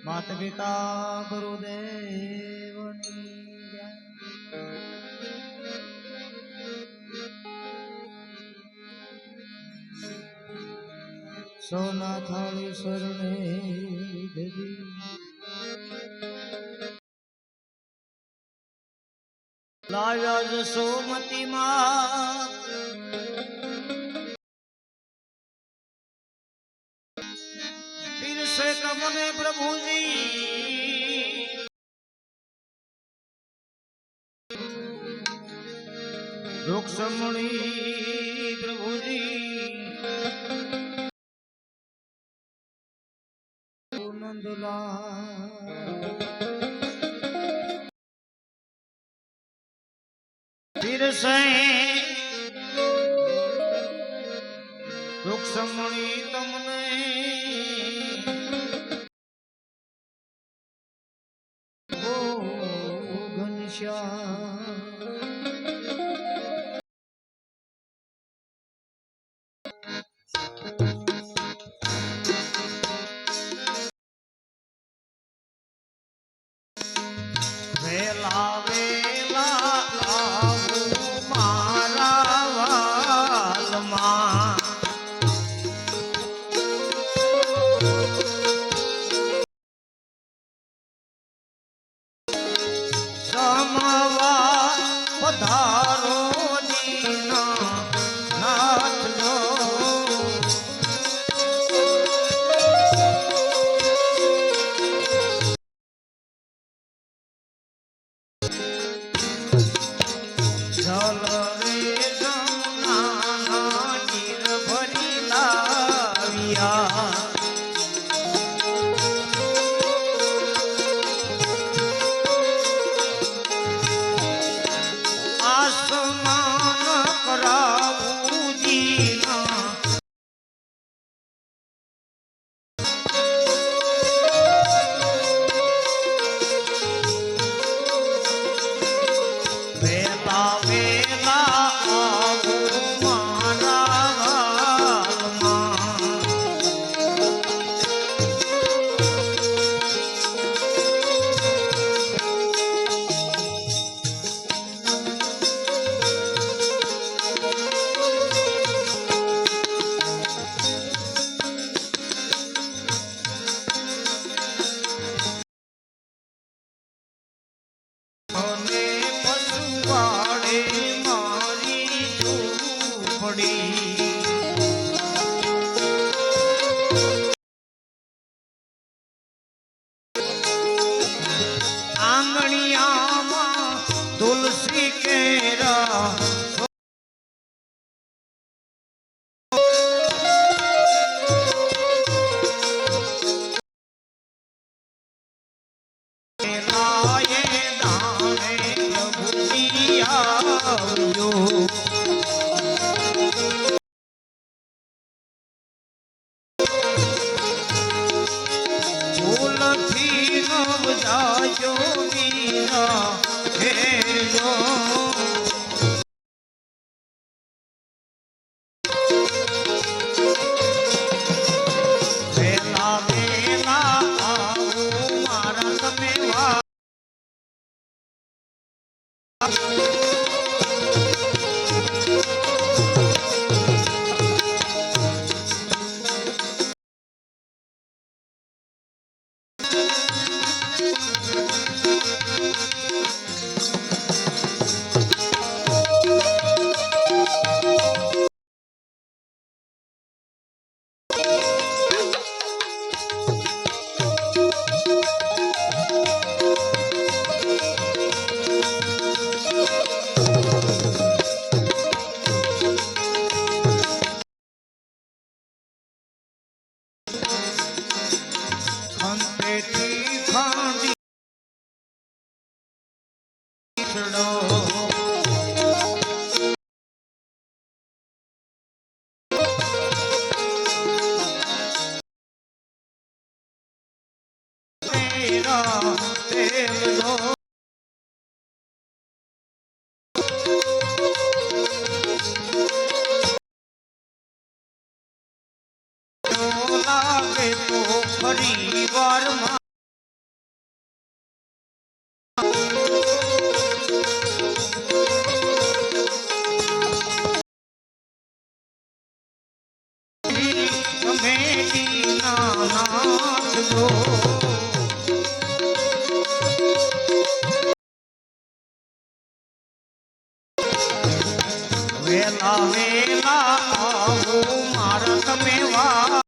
માતા પિતા ગુરુદેવની જય. સોના થાળી શરણે દેવી લાવ્યા જ સોમતી માં પીરસે કમને પ્રભુજી રૂક્ષમણી પ્રભુજી નંદલાલ પીરસે રૂક્ષમણી તમને ઓ ઘનશ્યામ વેલા વેલા આવું મારા વાલમાં સમવા પધારો દીના નાથનો જલ રે જમના નીર ભરી લાવ્યા આસમાન કરાવું દીના વેલા વેલા આવું મારા વાલમાં અને પશુવાડે મારી ઝૂંપડી આંગણિયામાં તુલસી કેરા લાયે દાણે પ્રભુજી આવજો ફૂલથી નવ જાજો મીરા ફેરજો વેલા વેલા આવું મારા તમે વા ખંતેથી ખાંડી છડો તેરા તેલ દો લાગે તો ફરી વાર નાથ જો વેલા વેલા આવો મારા તમે વા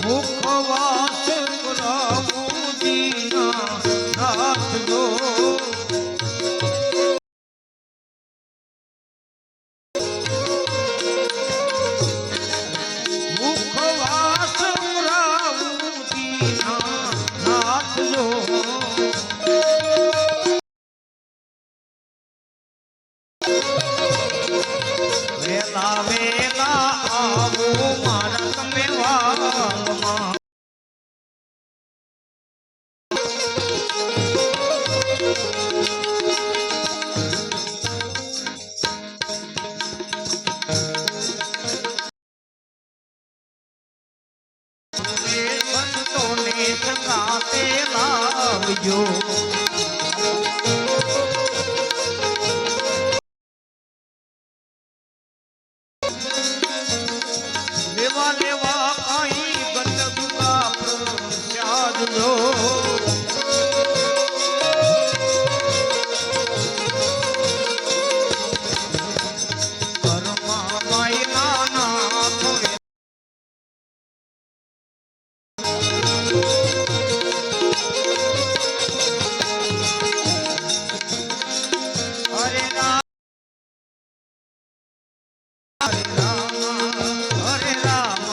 મુખવાસ પ્રભુજીના નાથ જો મુખવાસ પ્રભુજીના નાથ જો વેલા વેલા આવો મારા તમે વાલમાં સંતોને સંગાતે લાવજો લેવા લેવા કાઈ ગંદગુકા પ્રસાદ લો કર્મા માઈ નાના થોડે હરે રામ હરે રામ હરે રામ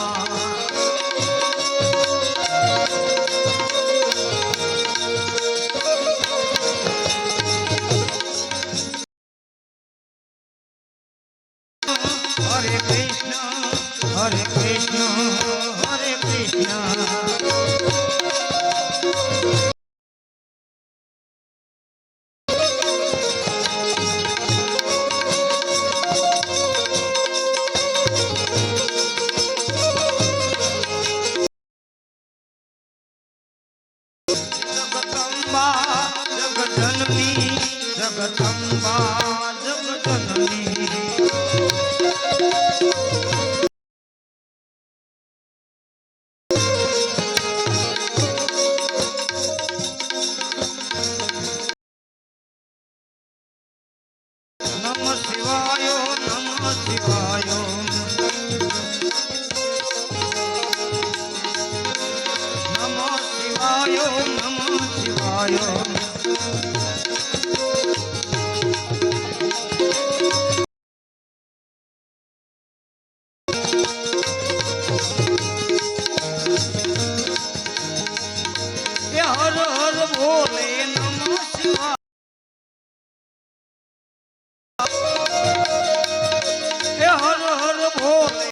હરે કૃષ્ણ હરે કૃષ્ણ હરે કૃષ્ણ જગદંબા જગજનની જગદંબા જગજનની નમ શિવાય નમ શિવાય નમ શિવાય નમ શિવાય હર હર બોલે નમ શિવાય હર હર ભોલે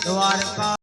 દ્વારકા